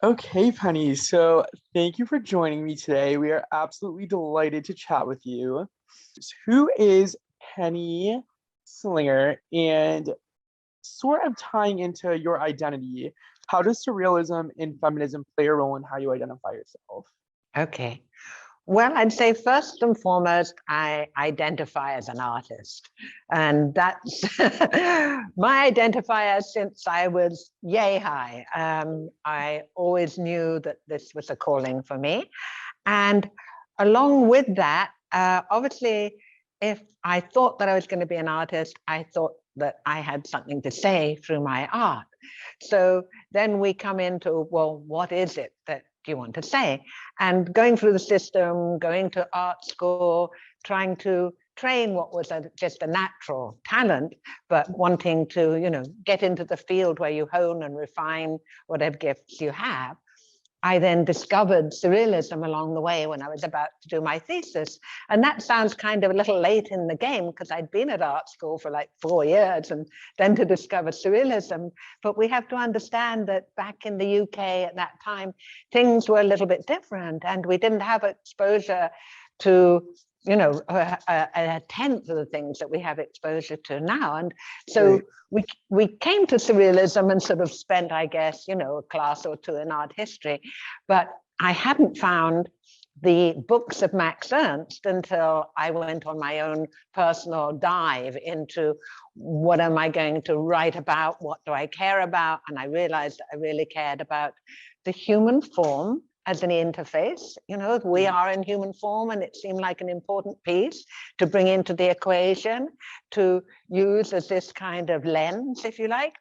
Okay, Penny. So thank you for joining me today. We are absolutely delighted to chat with you. Who is Penny Slinger? And sort of tying into your identity, how does surrealism and feminism play a role in how you identify yourself? Okay. Well, I'd say first and foremost, I identify as an artist. And that's my identifier since I was yay high. I always knew that this was a calling for me. And along with that, obviously, if I thought that I was going to be an artist, I thought that I had something to say through my art. So then we come into, well, what is it that you want to say? And going through the system, going to art school, trying to train what was just a natural talent, but wanting to, get into the field where you hone and refine whatever gifts you have. I then discovered surrealism along the way when I was about to do my thesis. And that sounds kind of a little late in the game because I'd been at art school for like 4 years and then to discover surrealism. But we have to understand that back in the UK at that time, things were a little bit different and we didn't have exposure to a tenth of the things that we have exposure to now. And so we came to surrealism and sort of spent, I guess, a class or two in art history, but I hadn't found the books of Max Ernst until I went on my own personal dive into what am I going to write about, what do I care about, and I realized I really cared about the human form as an interface. We are in human form, and it seemed like an important piece to bring into the equation, to use as this kind of lens, if you like.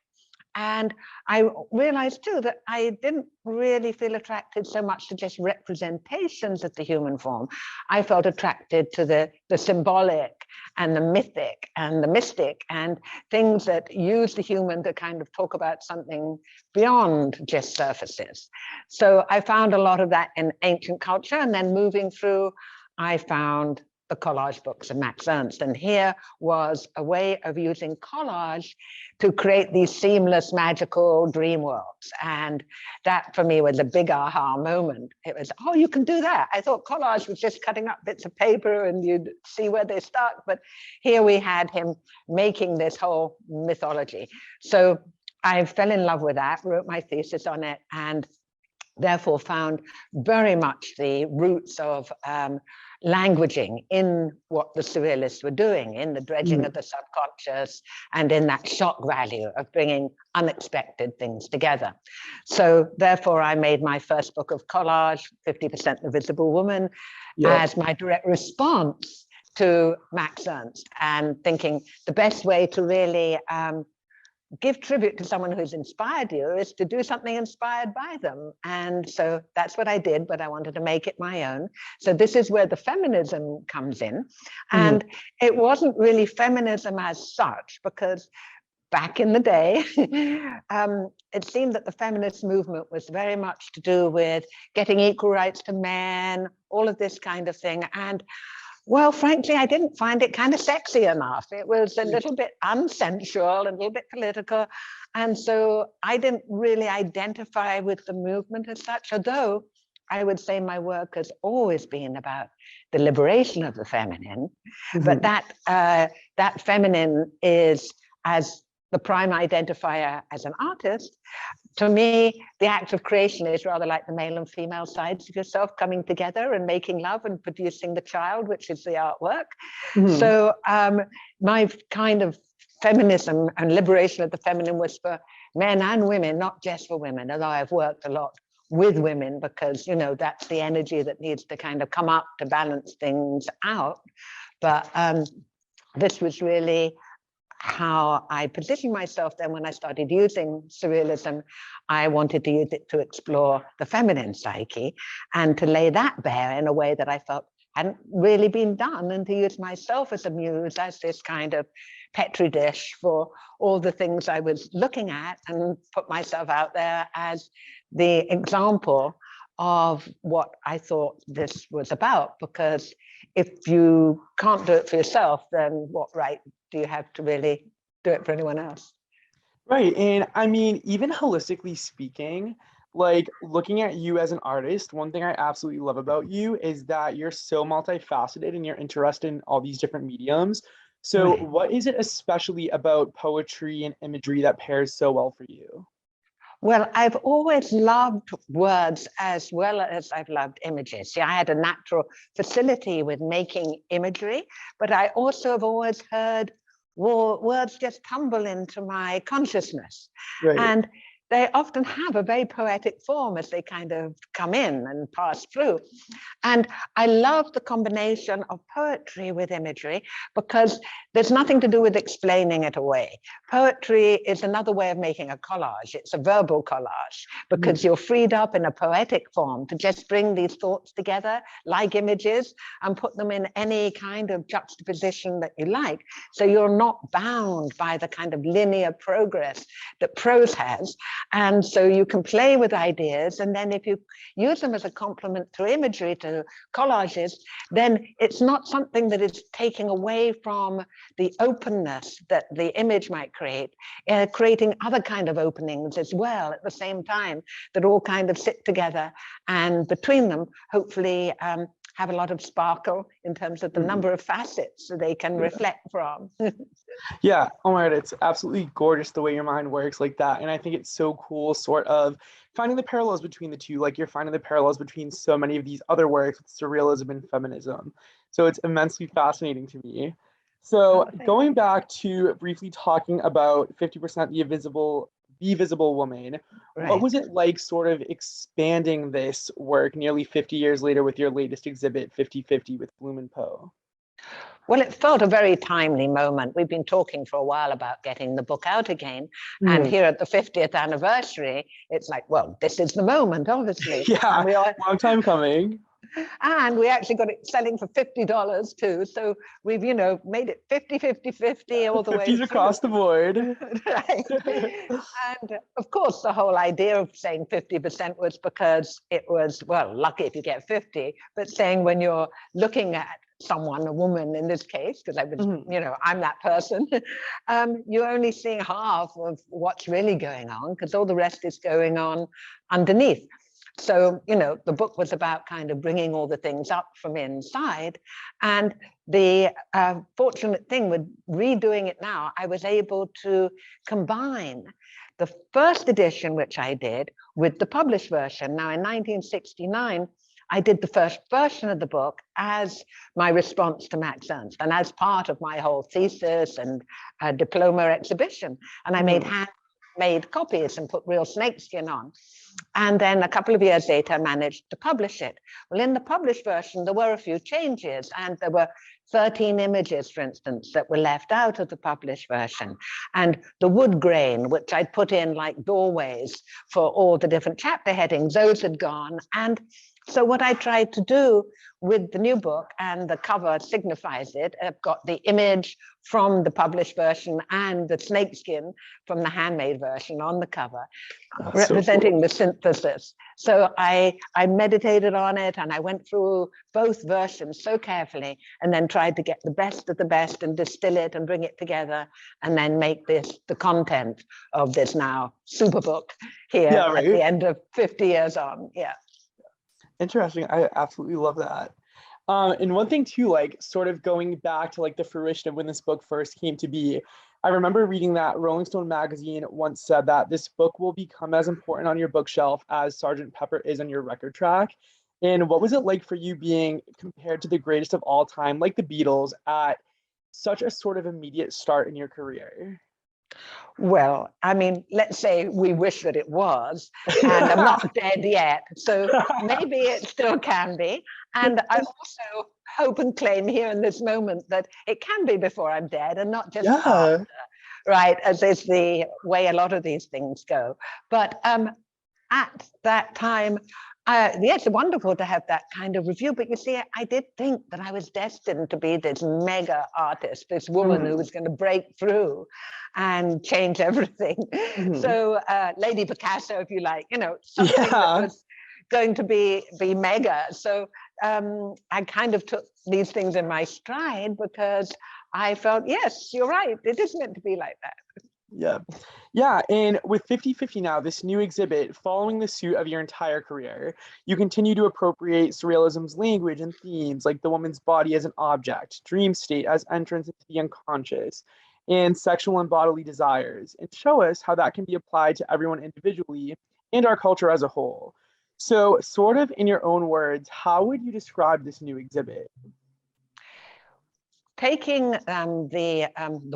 And I realized too that I didn't really feel attracted so much to just representations of the human form. I felt attracted to the symbolic and the mythic and the mystic and things that use the human to kind of talk about something beyond just surfaces. So I found a lot of that in ancient culture, and then moving through, I found the collage books of Max Ernst. And here was a way of using collage to create these seamless, magical dream worlds. And that for me was a big aha moment. It was, oh, you can do that. I thought collage was just cutting up bits of paper and you'd see where they stuck. But here we had him making this whole mythology. So I fell in love with that, wrote my thesis on it, and therefore found very much the roots of languaging in what the surrealists were doing, in the dredging of the subconscious and in that shock value of bringing unexpected things together. So therefore I made my first book of collage, 50% The Visible Woman, as my direct response to Max Ernst, and thinking the best way to really give tribute to someone who's inspired you is to do something inspired by them. And so that's what I did, but I wanted to make it my own. So this is where the feminism comes in. And it wasn't really feminism as such, because back in the day, it seemed that the feminist movement was very much to do with getting equal rights to men, all of this kind of thing. And well, frankly, I didn't find it kind of sexy enough. It was a little bit unsensual, a little bit political. And so I didn't really identify with the movement as such, although I would say my work has always been about the liberation of the feminine. But that feminine is as the prime identifier as an artist. To me, the act of creation is rather like the male and female sides of yourself coming together and making love and producing the child, which is the artwork. So my kind of feminism and liberation of the feminine was for men and women, not just for women, although I've worked a lot with women because, that's the energy that needs to kind of come up to balance things out. But this was really how I positioned myself then when I started using surrealism. I wanted to use it to explore the feminine psyche and to lay that bare in a way that I felt hadn't really been done, and to use myself as a muse, as this kind of petri dish for all the things I was looking at, and put myself out there as the example of what I thought this was about. Because if you can't do it for yourself, then what right do you have to really do it for anyone else? Right. And I mean, even holistically speaking, like looking at you as an artist, one thing I absolutely love about you is that you're so multifaceted and you're interested in all these different mediums. So, Right. what is it especially about poetry and imagery that pairs so well for you? Well, I've always loved words as well as I've loved images. See, I had a natural facility with making imagery, but I also have always heard words just tumble into my consciousness. Right. And they often have a very poetic form as they kind of come in and pass through. And I love the combination of poetry with imagery because there's nothing to do with explaining it away. Poetry is another way of making a collage. It's a verbal collage because you're freed up in a poetic form to just bring these thoughts together like images and put them in any kind of juxtaposition that you like. So you're not bound by the kind of linear progress that prose has. And so you can play with ideas. And then if you use them as a complement to imagery, to collages, then it's not something that is taking away from the openness that the image might create, creating other kind of openings as well at the same time that all kind of sit together, and between them hopefully have a lot of sparkle in terms of the number of facets that they can reflect from. Yeah, oh my God, it's absolutely gorgeous the way your mind works like that. And I think it's so cool, sort of finding the parallels between the two. Like you're finding the parallels between so many of these other works with surrealism and feminism. So it's immensely fascinating to me. So going back to briefly talking about 50% the Visible Woman, what Right. was it like sort of expanding this work nearly 50 years later with your latest exhibit, 50/50 with Blum Poe? Well, it felt a very timely moment. We've been talking for a while about getting the book out again. And here at the 50th anniversary, it's like, well, this is the moment, obviously. Yeah, And we are, long time coming. and we actually got it selling for $50 too. So we've, made it 50, 50, 50 all the way 50s through. across the board. Right. And of course, the whole idea of saying 50% was because it was, well, lucky if you get 50, but saying when you're looking at someone, a woman in this case, because I was, I'm that person, you're only seeing half of what's really going on because all the rest is going on underneath. So, the book was about kind of bringing all the things up from inside. And the fortunate thing with redoing it now, I was able to combine the first edition, which I did, with the published version. Now, in 1969, I did the first version of the book as my response to Max Ernst and as part of my whole thesis and diploma exhibition. And I made handmade copies and put real snakeskin on. And then a couple of years later, I managed to publish it. Well, in the published version, there were a few changes, and there were 13 images, for instance, that were left out of the published version. And the wood grain, which I'd put in like doorways for all the different chapter headings, those had gone. And so what I tried to do with the new book, and the cover signifies it, I've got the image from the published version and the snakeskin from the handmade version on the cover, representing the synthesis. So I meditated on it, and I went through both versions so carefully, and then tried to get the best of the best and distill it and bring it together, and then make this the content of this now super book here at the end of 50 years on. Yeah. Interesting. I absolutely love that. And one thing too, like sort of going back to like the fruition of when this book first came to be, I remember reading that Rolling Stone magazine once said that this book will become as important on your bookshelf as Sgt. Pepper is on your record track. And what was it like for you being compared to the greatest of all time, like the Beatles, at such a sort of immediate start in your career? Well, I mean, let's say we wish that it was, and I'm not dead yet, so maybe it still can be. And I also hope and claim here in this moment that it can be before I'm dead and not just after, right? As is the way a lot of these things go. But at that time, yes, wonderful to have that kind of review. But you see, I did think that I was destined to be this mega artist, this woman who was going to break through and change everything. So Lady Picasso, if you like, something that was going to be mega. So I kind of took these things in my stride because I felt, yes, you're right. It is meant to be like that. Yeah. Yeah. And with 50/50 now, this new exhibit, following the suit of your entire career, you continue to appropriate surrealism's language and themes like the woman's body as an object, dream state as entrance into the unconscious, and sexual and bodily desires, and show us how that can be applied to everyone individually and our culture as a whole. So, sort of in your own words, how would you describe this new exhibit? Taking the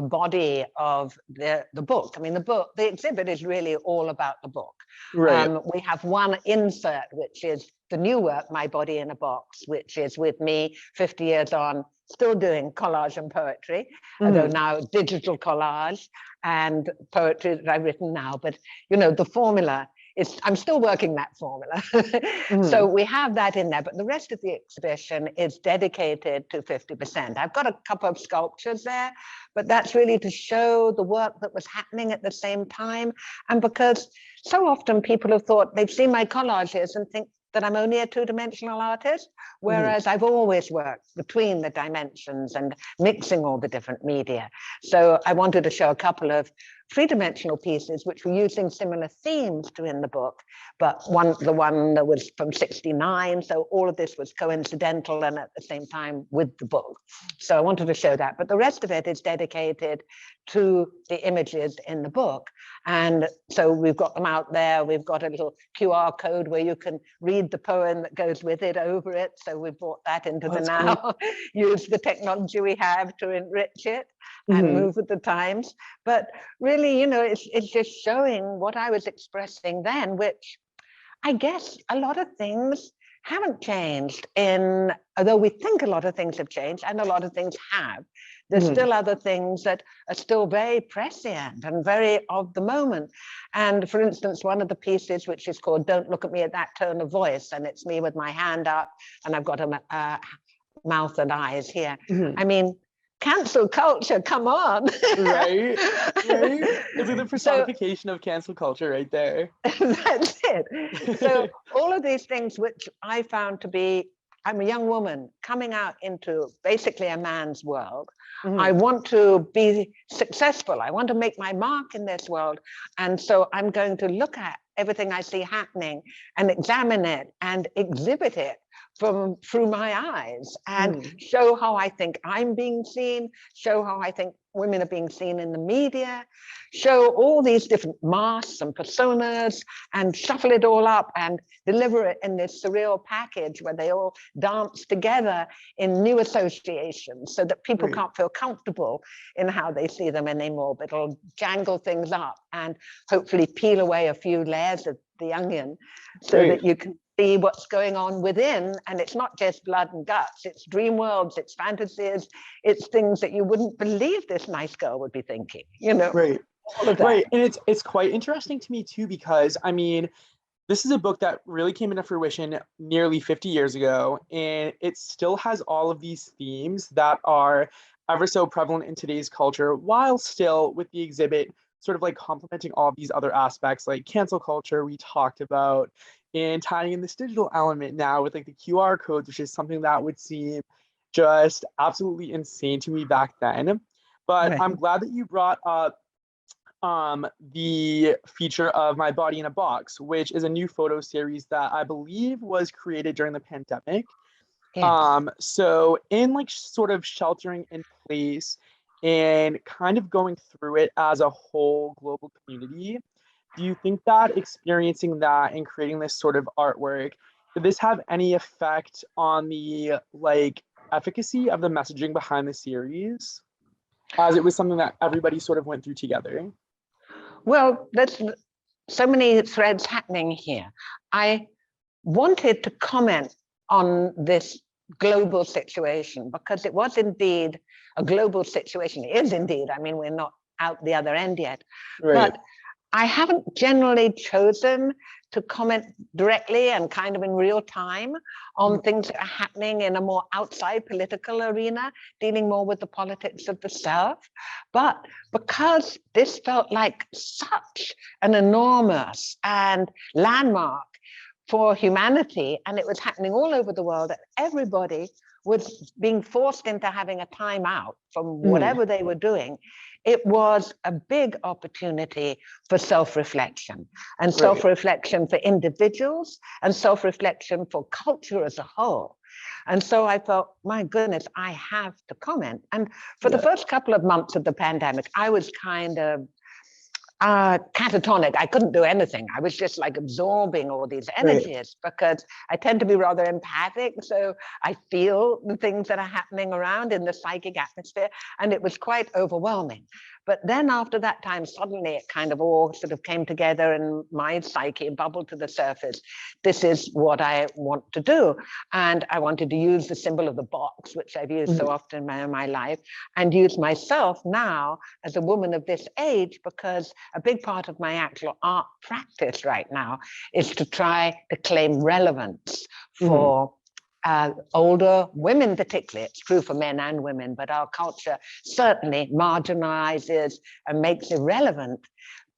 body of the book. I mean, the exhibit is really all about the book. Right. We have one insert, which is the new work, My Body in a Box, which is with me 50 years on, still doing collage and poetry, although now digital collage and poetry that I've written now. But, you know, the formula, I'm still working that formula. So we have that in there, but the rest of the exhibition is dedicated to 50%. I've got a couple of sculptures there, but that's really to show the work that was happening at the same time. And because so often people have thought they've seen my collages and think that I'm only a two-dimensional artist, whereas I've always worked between the dimensions and mixing all the different media. So I wanted to show a couple of three-dimensional pieces which were using similar themes to in the book, but the one that was from 69, so all of this was coincidental and at the same time with the book. So I wanted to show that, but the rest of it is dedicated to the images in the book. And so we've got them out there. We've got a little QR code where you can read the poem that goes with it over it. So we brought that into the now, use the technology we have to enrich it and move with the times. But really, you know, it's just showing what I was expressing then, which I guess a lot of things haven't changed although we think a lot of things have changed and a lot of things have, there's still other things that are still very prescient and very of the moment. And for instance, one of the pieces, which is called Don't Look at Me at That Tone of Voice, and it's me with my hand up and I've got a mouth and eyes here. I mean, cancel culture, come on. Right. It's like the personification of cancel culture right there. That's it. So all of these things which I found to be, I'm a young woman coming out into basically a man's world. I want to be successful. I want to make my mark in this world. And so I'm going to look at everything I see happening and examine it and exhibit it through my eyes and show how I think I'm being seen, show how I think women are being seen in the media, show all these different masks and personas and shuffle it all up and deliver it in this surreal package where they all dance together in new associations so that people can't feel comfortable in how they see them anymore. But it'll jangle things up and hopefully peel away a few layers of the onion so that you can see what's going on within. And it's not just blood and guts, it's dream worlds, it's fantasies, it's things that you wouldn't believe this nice girl would be thinking, you know. All of that. Right. And it's quite interesting to me too, because I mean, this is a book that really came into fruition nearly 50 years ago, and it still has all of these themes that are ever so prevalent in today's culture, while still with the exhibit sort of like complementing all of these other aspects like cancel culture we talked about, and tying in this digital element now with like the QR codes, which is something that would seem just absolutely insane to me back then. But I'm glad that you brought up the feature of My Body in a Box, which is a new photo series that I believe was created during the pandemic. So in like sort of sheltering in place and kind of going through it as a whole global community, do you think that experiencing that and creating this sort of artwork, did this have any effect on the like efficacy of the messaging behind the series, as it was something that everybody sort of went through together? Well, there's so many threads happening here. I wanted to comment on this global situation because it was indeed a global situation. It is indeed. I mean, we're not out the other end yet. But I haven't generally chosen to comment directly and kind of in real time on things that are happening in a more outside political arena, dealing more with the politics of the self. But because this felt like such an enormous and landmark for humanity, and it was happening all over the world, and everybody was being forced into having a time out from whatever they were doing, it was a big opportunity for self-reflection, and self-reflection for individuals, and self-reflection for culture as a whole. And so I felt, my goodness, I have to comment. And for the first couple of months of the pandemic, I was kind of catatonic. I couldn't do anything. I was just like absorbing all these energies because I tend to be rather empathic. So I feel the things that are happening around in the psychic atmosphere, and it was quite overwhelming. But then after that time, suddenly it kind of all sort of came together and my psyche bubbled to the surface. This is what I want to do. And I wanted to use the symbol of the box, which I've used so often in my life, and use myself now as a woman of this age, because a big part of my actual art practice right now is to try to claim relevance for older women particularly. It's true for men and women, but our culture certainly marginalizes and makes irrelevant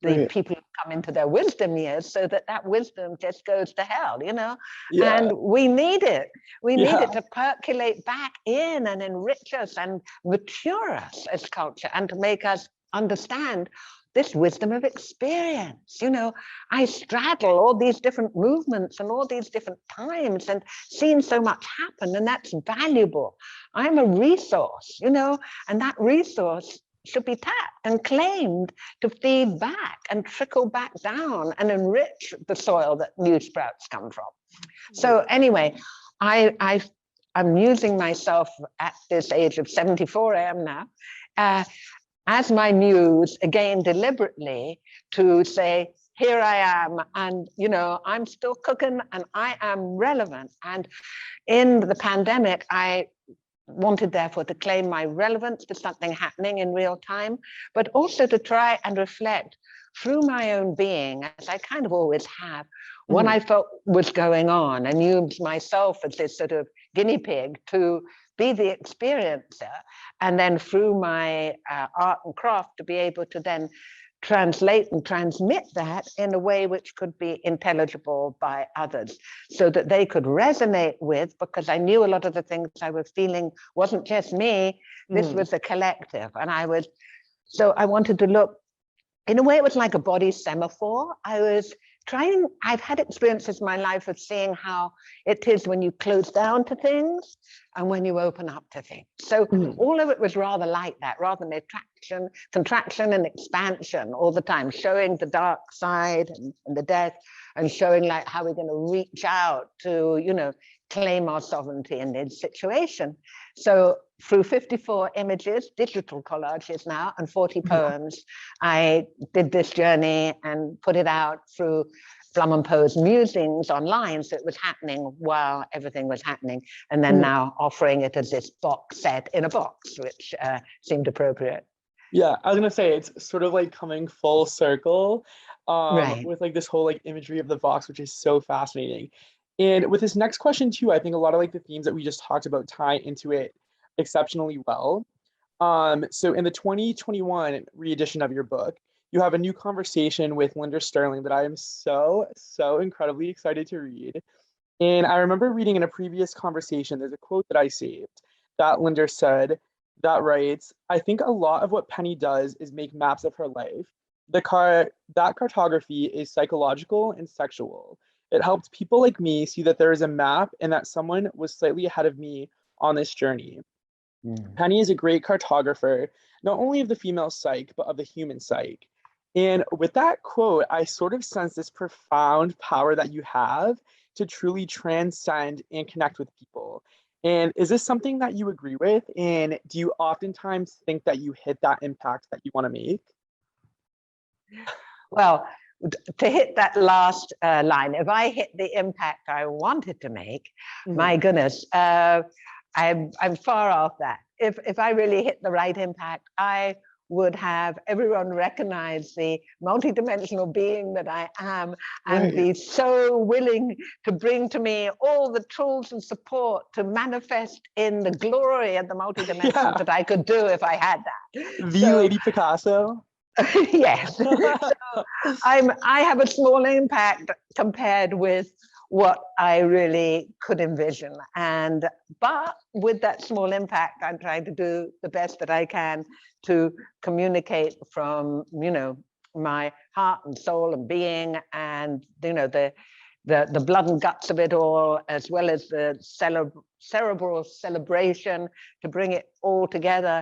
the people who come into their wisdom years, so that that wisdom just goes to hell, you know? And we need it. We need it to percolate back in and enrich us and mature us as culture, and to make us understand this wisdom of experience. You know, I straddle all these different movements and all these different times and seen so much happen, and that's valuable. I'm a resource, you know, and that resource should be tapped and claimed to feed back and trickle back down and enrich the soil that new sprouts come from. So anyway, I'm using myself at this age of 74, I am now, as my muse, again, deliberately, to say, here I am, and, you know, I'm still cooking and I am relevant. And in the pandemic, I wanted, therefore, to claim my relevance to something happening in real time, but also to try and reflect through my own being, as I kind of always have, what I felt was going on, and use myself as this sort of guinea pig to be the experiencer, and then through my art and craft to be able to then translate and transmit that in a way which could be intelligible by others, so that they could resonate with, because I knew a lot of the things I was feeling wasn't just me, this was a collective. And I wanted to look, in a way it was like a body semaphore. I've had experiences in my life of seeing how it is when you close down to things and when you open up to things. So all of it was rather like that, rather than attraction, contraction and expansion all the time, showing the dark side and the death, and showing like how we're going to reach out to, you know, claim our sovereignty in this situation. So through 54 images, digital collages now, and 40 poems, I did this journey and put it out through Blum Poe's musings online. So it was happening while everything was happening. And then now offering it as this box set in a box, which seemed appropriate. Yeah, I was gonna say, it's sort of like coming full circle with like this whole like imagery of the box, which is so fascinating. And with this next question too, I think a lot of like the themes that we just talked about tie into it exceptionally well. So in the 2021 re-edition of your book, you have a new conversation with Linda Sterling that I am so incredibly excited to read. And I remember reading in a previous conversation, there's a quote that I saved that Linda said that writes, "I think a lot of what Penny does is make maps of her life. That cartography is psychological and sexual. It helped people like me see that there is a map and that someone was slightly ahead of me on this journey. Penny is a great cartographer, not only of the female psyche, but of the human psyche." And with that quote, I sort of sense this profound power that you have to truly transcend and connect with people. And is this something that you agree with? And do you oftentimes think that you hit that impact that you want to make? Well, to hit that last line, if I hit the impact I wanted to make, my goodness, I'm far off that. If I really hit the right impact, I would have everyone recognize the multidimensional being that I am, and be so willing to bring to me all the tools and support to manifest in the glory of the multidimensions that I could do if I had that. Lady Picasso? Yes. So I have a small impact compared with what I really could envision. But with that small impact, I'm trying to do the best that I can to communicate from, my heart and soul and being, and the blood and guts of it all, as well as the cerebral celebration, to bring it all together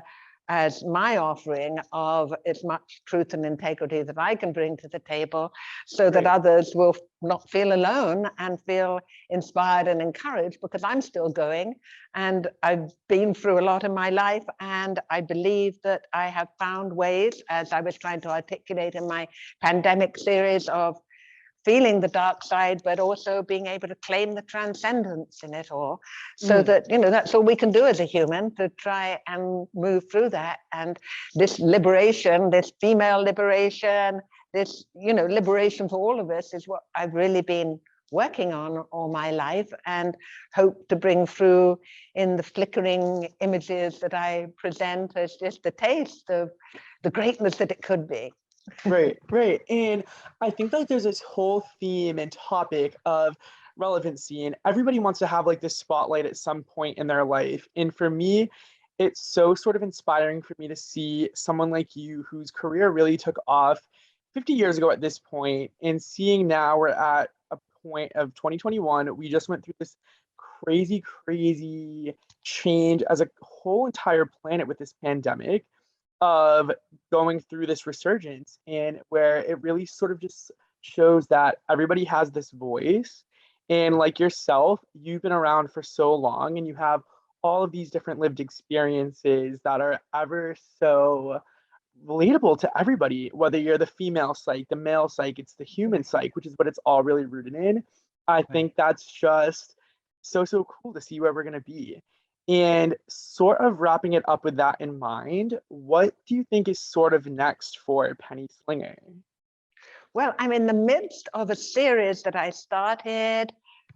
as my offering of as much truth and integrity that I can bring to the table, so that others will not feel alone and feel inspired and encouraged, because I'm still going and I've been through a lot in my life, and I believe that I have found ways, as I was trying to articulate in my pandemic series, of feeling the dark side, but also being able to claim the transcendence in it all, so that, that's all we can do as a human, to try and move through that. And this liberation, this female liberation, this, liberation for all of us, is what I've really been working on all my life, and hope to bring through in the flickering images that I present as just a taste of the greatness that it could be. Right. And I think like there's this whole theme and topic of relevancy, and everybody wants to have like this spotlight at some point in their life. And for me, it's so sort of inspiring for me to see someone like you, whose career really took off 50 years ago at this point, and seeing now we're at a point of 2021. We just went through this crazy change as a whole entire planet with this pandemic, of going through this resurgence, and where it really sort of just shows that everybody has this voice. And like yourself, you've been around for so long, and you have all of these different lived experiences that are ever so relatable to everybody, whether you're the female psyche, the male psyche, it's the human psyche, which is what it's all really rooted in. I think that's just so cool to see where we're going to be. And sort of wrapping it up with that in mind, what do you think is sort of next for Penny Slinger? Well, I'm in the midst of a series that I started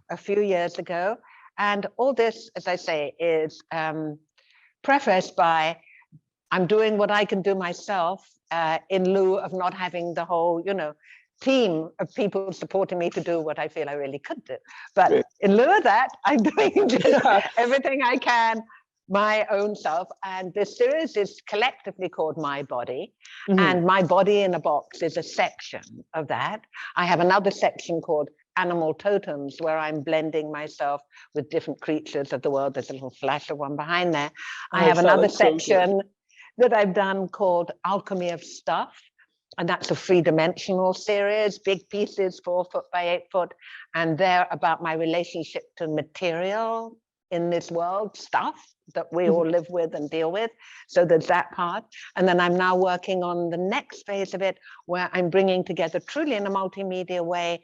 a few years ago. And all this, as I say, is prefaced by, I'm doing what I can do myself, in lieu of not having the whole, team of people supporting me to do what I feel I really could do. But in lieu of that, I'm doing just everything I can, my own self. And this series is collectively called My Body. And My Body in a Box is a section of that. I have another section called Animal Totems, where I'm blending myself with different creatures of the world. There's a little flash of one behind there. I have another section that I've done called Alchemy of Stuff. And that's a 3-dimensional series, big pieces, 4 foot by 8 foot. And they're about my relationship to material in this world, stuff that we all live with and deal with. So there's that part. And then I'm now working on the next phase of it, where I'm bringing together truly in a multimedia way.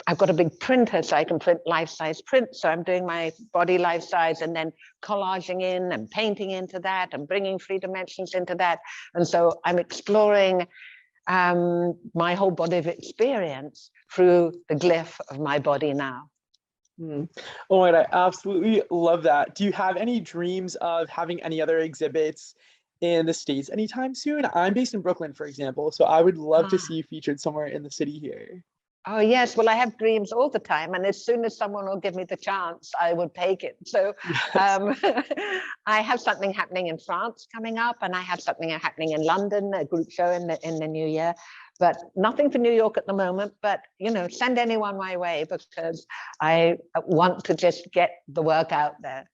I've got a big printer, so I can print life-size prints. So I'm doing my body life-size, and then collaging in and painting into that, and bringing 3 dimensions into that. And so I'm exploring my whole body of experience through the glyph of my body now. Oh, and I absolutely love that. Do you have any dreams of having any other exhibits in the States anytime soon? I'm based in Brooklyn, for example, so I would love to see you featured somewhere in the city here. Oh, yes. Well, I have dreams all the time. And as soon as someone will give me the chance, I would take it. So I have something happening in France coming up, and I have something happening in London, a group show in the new year. But nothing for New York at the moment. But, send anyone my way, because I want to just get the work out there.